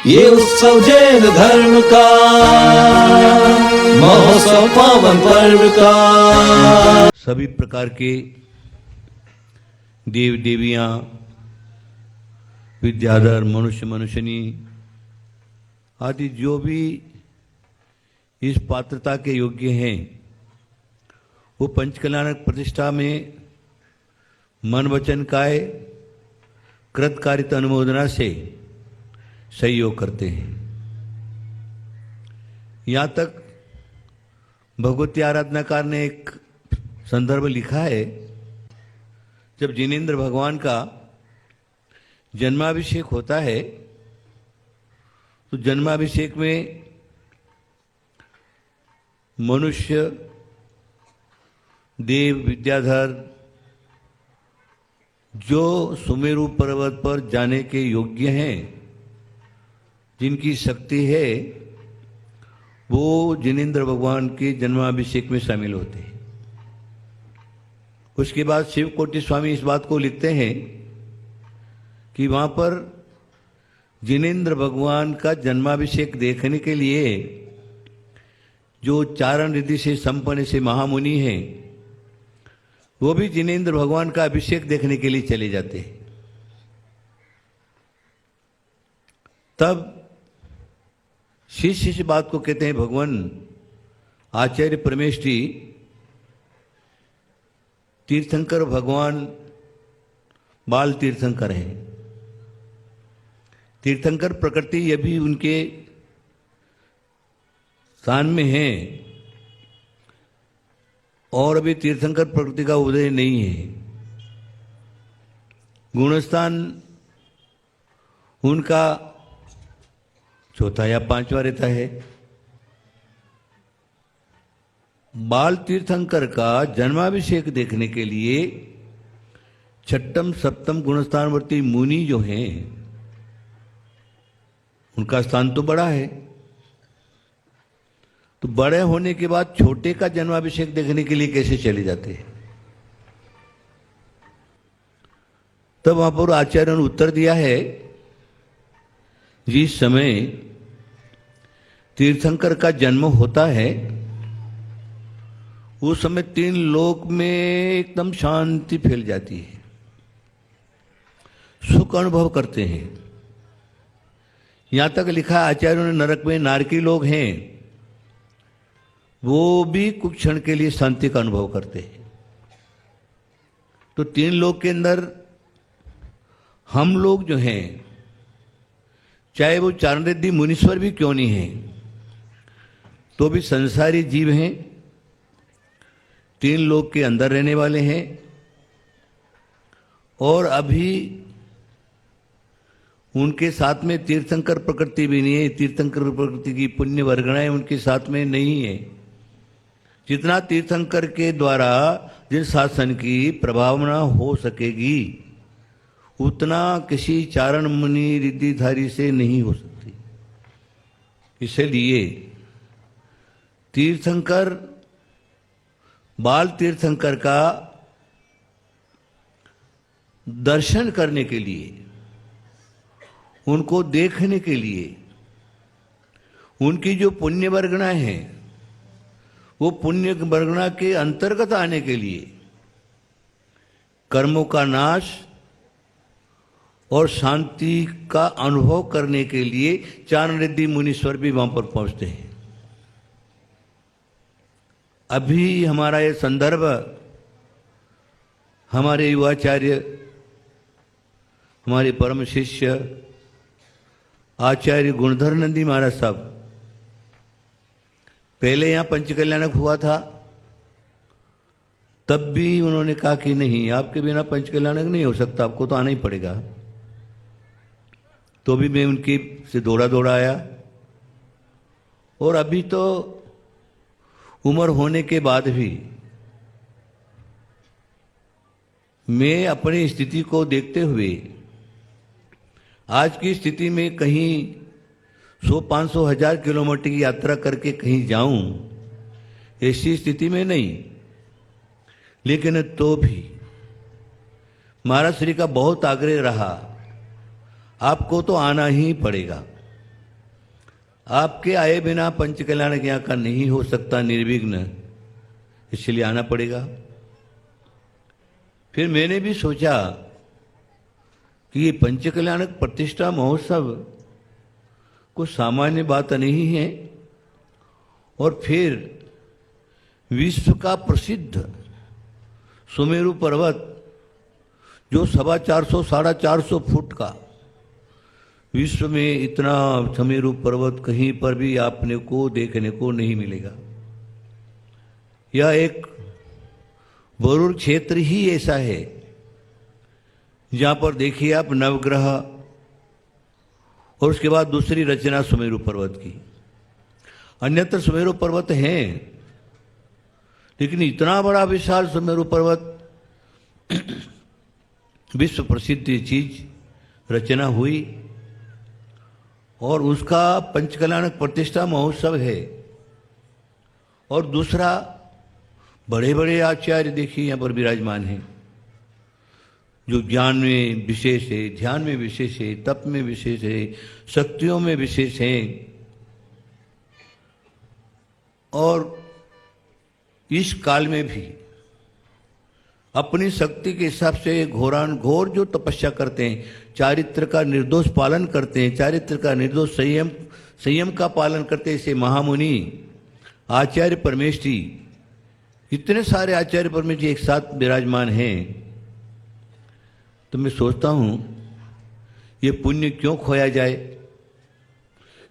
ये उत्सव जैन धर्म का महोत्सव पावन पर्व का। सभी प्रकार के देव देवियां, विद्याधर, मनुष्य मनुष्यनी आदि जो भी इस पात्रता के योग्य हैं, वो पंचकल्याणक प्रतिष्ठा में मन वचन काय कृतकारिता अनुमोदना से सहयोग करते हैं। यहाँ तक भगवती आराधनाकार ने एक संदर्भ लिखा है, जब जिनेंद्र भगवान का जन्माभिषेक होता है तो जन्माभिषेक में मनुष्य, देव, विद्याधर जो सुमेरु पर्वत पर जाने के योग्य हैं, जिनकी शक्ति है, वो जिनेंद्र भगवान के जन्माभिषेक में शामिल होते हैं। उसके बाद शिवकोटि स्वामी इस बात को लिखते हैं कि वहां पर जिनेंद्र भगवान का जन्माभिषेक देखने के लिए जो चारण रिद्धि से संपन्न से महामुनि हैं, वो भी जिनेंद्र भगवान का अभिषेक देखने के लिए चले जाते हैं। तब शिष्य इस बात को कहते हैं, भगवान आचार्य परमेश जी तीर्थंकर भगवान बाल तीर्थंकर हैं। तीर्थंकर प्रकृति ये भी उनके स्थान में है और अभी तीर्थंकर प्रकृति का उदय नहीं है। गुणस्थान उनका चौथा या पांचवा रहता है। बाल तीर्थंकर का जन्माभिषेक देखने के लिए छठम सप्तम गुणस्थानवर्ती मुनि जो हैं, उनका स्थान तो बड़ा है। तो बड़े होने के बाद छोटे का जन्माभिषेक देखने के लिए कैसे चले जाते हैं? तब वहां पर आचार्य ने उत्तर दिया है, जिस समय तीर्थंकर का जन्म होता है उस समय तीन लोक में एकदम शांति फैल जाती है, सुख अनुभव करते हैं। यहां तक लिखा आचार्यों ने, नरक में नारकी लोग हैं, वो भी कुछ क्षण के लिए शांति का अनुभव करते हैं। तो तीन लोक के अंदर हम लोग जो हैं, चाहे वो चारण रिद्धि मुनीश्वर भी क्यों नहीं हैं, तो भी संसारी जीव हैं, तीन लोक के अंदर रहने वाले हैं। और अभी उनके साथ में तीर्थंकर प्रकृति भी नहीं है। तीर्थंकर प्रकृति की पुण्य वर्गणाएं उनके साथ में नहीं है। जितना तीर्थंकर के द्वारा जिस शासन की प्रभावना हो सकेगी, उतना किसी चारण मुनि रिद्धिधारी से नहीं हो सकती। इसलिए तीर्थंकर, बाल तीर्थंकर का दर्शन करने के लिए, उनको देखने के लिए, उनकी जो पुण्य वर्गणा है, वो पुण्य वर्गणा के अंतर्गत आने के लिए कर्मों का नाश और शांति का अनुभव करने के लिए चारण रिद्धि मुनीश्वर भी वहां पर पहुंचते हैं। अभी हमारा ये संदर्भ हमारे युवाचार्य, हमारे परम शिष्य आचार्य गुणधर नंदी महाराज साहब, पहले यहाँ पंचकल्याणक हुआ था, तब भी उन्होंने कहा कि नहीं, आपके बिना पंचकल्याणक नहीं हो सकता, आपको तो आना ही पड़ेगा। तो भी मैं उनकी से दौड़ा दौड़ा आया। और अभी तो उम्र होने के बाद भी मैं अपनी स्थिति को देखते हुए, आज की स्थिति में कहीं 100, 500, 1000 किलोमीटर की यात्रा करके कहीं जाऊं, ऐसी स्थिति में नहीं। लेकिन तो भी महाराज श्री का बहुत आग्रह रहा, आपको तो आना ही पड़ेगा। आपके आए बिना पंच कल्याण यहाँ का नहीं हो सकता निर्विघ्न, इसलिए आना पड़ेगा। फिर मैंने भी सोचा कि ये पंच कल्याणक प्रतिष्ठा महोत्सव कुछ सामान्य बात नहीं है, और फिर विश्व का प्रसिद्ध सुमेरु पर्वत जो 450 450 फुट का, विश्व में इतना सुमेरु पर्वत कहीं पर भी आपने को देखने को नहीं मिलेगा। यह एक वरुण क्षेत्र ही ऐसा है जहां पर देखिए आप नवग्रह, और उसके बाद दूसरी रचना सुमेरु पर्वत की। अन्यत्र सुमेरु पर्वत हैं, लेकिन इतना बड़ा विशाल सुमेरु पर्वत विश्व प्रसिद्ध चीज रचना हुई, और उसका पंचकल्याणक प्रतिष्ठा महोत्सव है। और दूसरा, बड़े बड़े आचार्य देखिए यहाँ पर विराजमान हैं, जो ज्ञान में विशेष है, ध्यान में विशेष है, तप में विशेष है, शक्तियों में विशेष हैं। और इस काल में भी अपनी शक्ति के हिसाब से घोर जो तपस्या करते हैं, चारित्र का निर्दोष पालन करते हैं, चारित्र का निर्दोष संयम का पालन करते हैं, इसे महामुनि आचार्य परमेष्ठी, इतने सारे आचार्य परमेष्ठी एक साथ विराजमान हैं। तो मैं सोचता हूं ये पुण्य क्यों खोया जाए।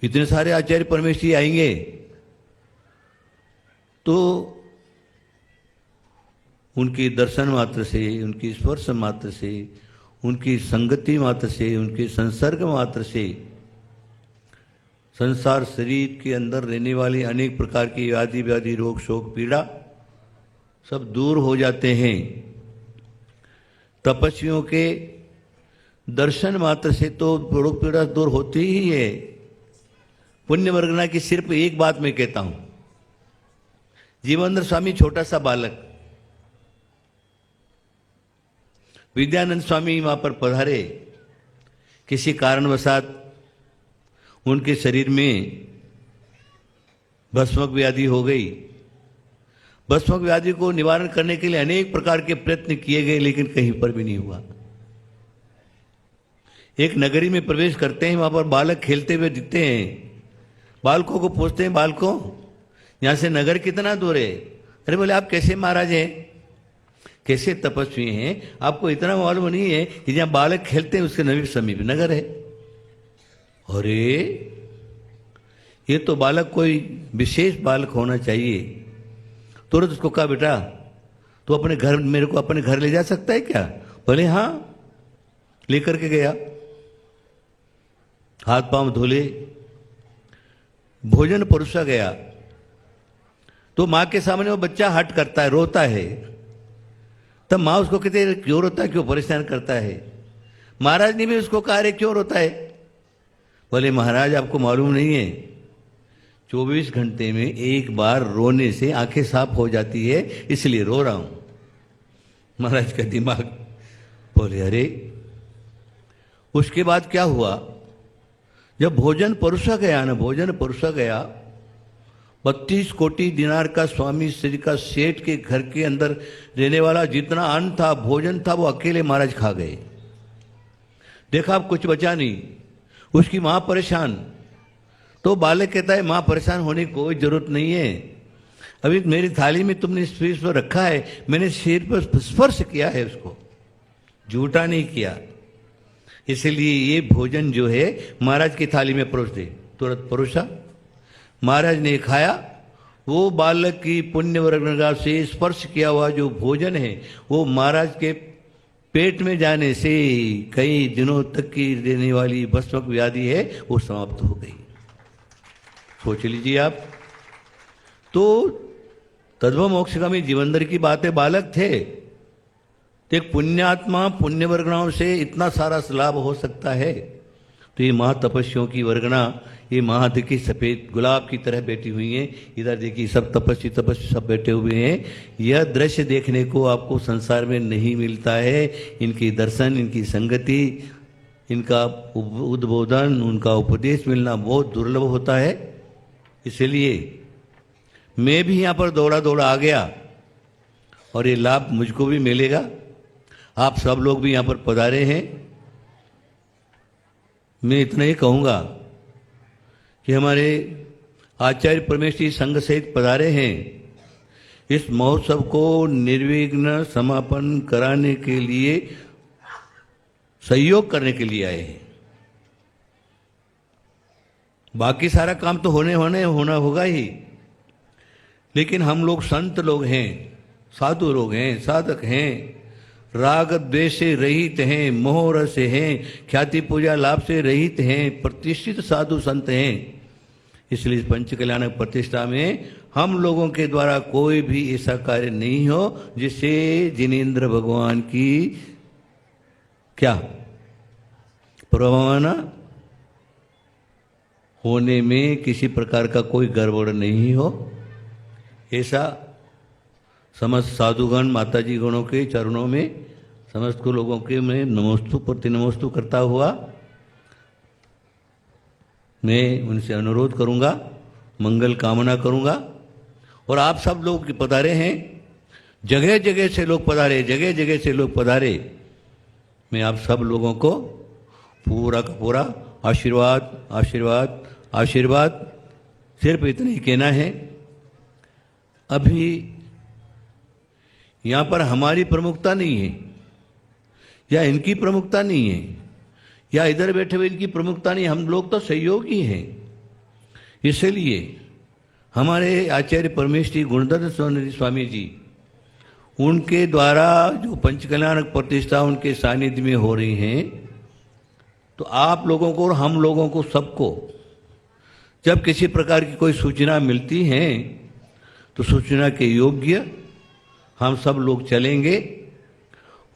इतने सारे आचार्य परमेष्ठी आएंगे तो उनके दर्शन मात्र से, उनकी स्पर्श मात्र से, उनकी संगति मात्र से, उनके संसर्ग मात्र से संसार शरीर के अंदर रहने वाली अनेक प्रकार की व्याधि व्याधि रोग शोक पीड़ा सब दूर हो जाते हैं। तपस्वियों के दर्शन मात्र से तो रोग पीड़ा दूर होती ही है। पुण्य वर्गना की सिर्फ एक बात मैं कहता हूं, जीवानंद स्वामी छोटा सा बालक, विद्यानंद स्वामी वहां पर पधारे, किसी कारणवशात उनके शरीर में भस्मक व्याधि हो गई। भस्मक व्याधि को निवारण करने के लिए अनेक प्रकार के प्रयत्न किए गए, लेकिन कहीं पर भी नहीं हुआ। एक नगरी में प्रवेश करते हैं, वहां पर बालक खेलते हुए दिखते हैं। बालकों को पूछते हैं, बालकों यहां से नगर कितना दूर है? अरे बोले आप कैसे महाराज हैं, कैसे तपस्वी हैं, आपको इतना मालूम नहीं है कि जहां बालक खेलते हैं उसके समीप नगर है। अरे ये तो बालक कोई विशेष बालक होना चाहिए। तुरंत उसको कहा, बेटा तो अपने घर, मेरे को अपने घर ले जा सकता है क्या? बोले हाँ। लेकर के गया, हाथ पांव धोले, भोजन परोसा गया। तो मां के सामने वो बच्चा हट करता है, रोता है। तब मां उसको कहते है क्यों रोता है, क्यों परेशान करता है? महाराज ने भी उसको कहा, अरे क्यों रोता है? बोले महाराज आपको मालूम नहीं है, 24 घंटे में एक बार रोने से आंखें साफ हो जाती है, इसलिए रो रहा हूं। महाराज का दिमाग, बोले अरे। उसके बाद क्या हुआ, जब भोजन परोसा गया ना, भोजन परोसा गया, 32 कोटि दिनार का स्वामी श्री का सेठ के घर के अंदर रहने वाला जितना अन्न था, भोजन था, वो अकेले महाराज खा गए। देखा अब कुछ बचा नहीं। उसकी मां परेशान। तो बालक कहता है मां परेशान होने की कोई जरूरत नहीं है, अभी मेरी थाली में तुमने स्पर्श पर रखा है, मैंने सिर पर स्पर्श किया है, उसको झूठा नहीं किया, इसलिए ये भोजन जो है महाराज की थाली में परोस दे। तुरंत परोसा, महाराज ने खाया। वो बालक की पुण्य वर्गना से स्पर्श किया हुआ जो भोजन है वो महाराज के पेट में जाने से कई दिनों तक की रहने वाली भस्मक व्याधि है वो समाप्त हो गई। सोच लीजिए आप। तो तद्भव मोक्षगामी जीवनदर की बातें बालक थे, तो एक पुण्यात्मा पुण्य वर्गणाओं से इतना सारा लाभ हो सकता है। तो ये महातपस्वियों की वर्गना, ये महाद की सफेद गुलाब की तरह बैठी हुई हैं। इधर देखिए सब तपस्वी तपस्वी सब बैठे हुए हैं। यह दृश्य देखने को आपको संसार में नहीं मिलता है। इनकी दर्शन, इनकी संगति, इनका उद्बोधन, उनका उपदेश मिलना बहुत दुर्लभ होता है। इसलिए मैं भी यहाँ पर दौड़ा दौड़ा आ गया और ये लाभ मुझको भी मिलेगा। आप सब लोग भी यहाँ पर पधारे हैं। मैं इतना ही कहूँगा कि हमारे आचार्य परमेश्वरी संघ सहित पधारे हैं। इस महोत्सव को निर्विघ्न समापन कराने के लिए, सहयोग करने के लिए आए हैं। बाकी सारा काम तो होना होगा ही, लेकिन हम लोग संत लोग हैं, साधु लोग हैं, साधक हैं, राग द्वेष से रहित हैं, मोह रस से हैं, ख्याति पूजा लाभ से रहित हैं, प्रतिष्ठित साधु संत हैं। इसलिए पंच कल्याणक प्रतिष्ठा में हम लोगों के द्वारा कोई भी ऐसा कार्य नहीं हो जिससे जिनेंद्र भगवान की क्या प्रभावना होने में किसी प्रकार का कोई गड़बड़ नहीं हो। ऐसा समस्त साधुगण माताजी गणों के चरणों में समस्त को लोगों के मैं नमोस्तु प्रति नमोस्तु करता हुआ मैं उनसे अनुरोध करूंगा, मंगल कामना करूंगा। और आप सब लोग पधारे हैं, जगह जगह से लोग पधारे, जगह जगह से लोग पधारे। मैं आप सब लोगों को पूरा का पूरा आशीर्वाद आशीर्वाद आशीर्वाद सिर्फ इतना ही कहना है। अभी यहाँ पर हमारी प्रमुखता नहीं है, या इनकी प्रमुखता नहीं है, या इधर बैठे हुए इनकी प्रमुखता नहीं। हम लोग तो सहयोगी हैं। इसलिए हमारे आचार्य परमेश्वरी गुणदत्त स्वामी जी, उनके द्वारा जो पंचकल्याणक प्रतिष्ठा उनके सानिध्य में हो रही हैं, तो आप लोगों को और हम लोगों को सबको जब किसी प्रकार की कोई सूचना मिलती है तो सूचना के योग्य हम सब लोग चलेंगे।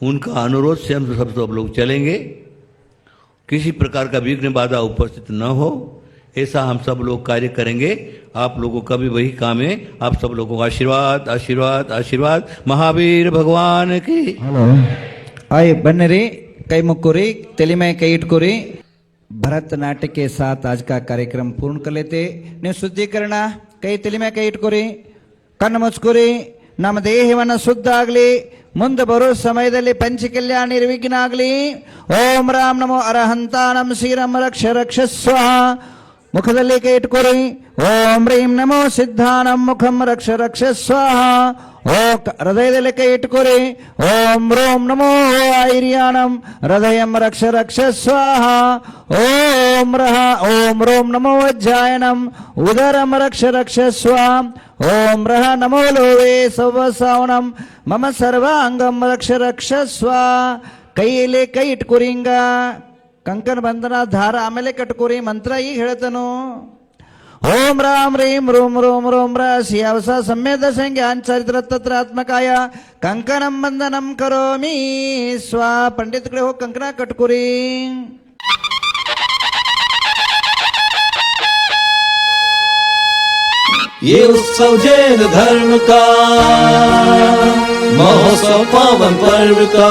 उनका अनुरोध से हम सब लोग चलेंगे। किसी प्रकार का विघ्न बाधा उपस्थित न हो, ऐसा हम सब लोग कार्य करेंगे। आप लोगों का भी वही काम है। आप सब लोगों का आशीर्वाद आशीर्वाद आशीर्वाद महावीर भगवान की। हेलो आइए बन्नरी कई मुक्कुरी तेली में कई इटकुरी। भरतनाट्य के साथ आज का कार्यक्रम पूर्ण कर लेते। शुद्धीकरण कई तेली में कई इटकुरी, कण्ण मुच्कुरी, ನಮ್ಮ ದೇಹವನ್ನು ಶುದ್ಧ ಆಗಲಿ, ಮುಂದೆ ಬರೋ ಸಮಯದಲ್ಲಿ ಪಂಚಕಲ್ಯಾಣ ನಿರ್ವಿಘ್ನ ಆಗಲಿ. ಓಂ ರಾಮ್ ನಮೋ ಅರಹಂತಾನಂ ಶ್ರೀರಂ ರಕ್ಷ ರಕ್ಷಸ್ವ. ಮುಖದಲ್ಲಿ ಕೈ ಇಟ್ಕೋರಿ. ಓಂ ರೀಂ ನಮೋ ಸಿದ್ಧಾನಂ ಮುಖಂ ರಕ್ಷ ರಕ್ಷಸ್ವ. ಹೃದಯದಲ್ಲಿ ಕೈ ಇಟ್ಕೋರಿ. ಓಂ ರೋಂ ನಮೋ ಐರ್ಯಾಣಂ ಹೃದಯಂ ರಕ್ಷ ರಕ್ಷಸ್ವ. ಓಂ ರೋಂ ನಮೋ ವಜ್ಜಾಯನಂ ಉದರಂ ರಕ್ಷ ರಕ್ಷಸ್ವ. ಓಂ ರಹ ನಮೋ ಲೋವೆ ಸವಸಾವನಂ ಮಮ ಸರ್ವಾಂಗಂ ರಕ್ಷ ರಕ್ಷಸ್ವ. ಕೈಯಲ್ಲಿ ಕೈ ಇಟ್ಕೋರಿಂಗ ಕಂಕಣ ಬಂಧನ ದಾರ ಆಮೇಲೆ ಕಟ್ಕೋರಿ. ಮಂತ್ರ ಈಗ ಹೇಳ್ತಾನು. ಓಂ ರಾಮ್ ರೀಂ ರೋಂ ರೋಂ ರೋಂ ರ ಸಿಯಾವಸ ಸಂವೇದ ಸಂಜ್ಞಾನ್ ಚರಿತ್ರಾತ್ಮಕಾಯ ಕಂಕಣಂ ಬಂಧನಂ ಕರೋಮಿ ಸ್ವ. पंडित कड़े हो कंकना कटकोरी. ये उत्सव जैन धर्म का, महोत्सव पावन पर्व का।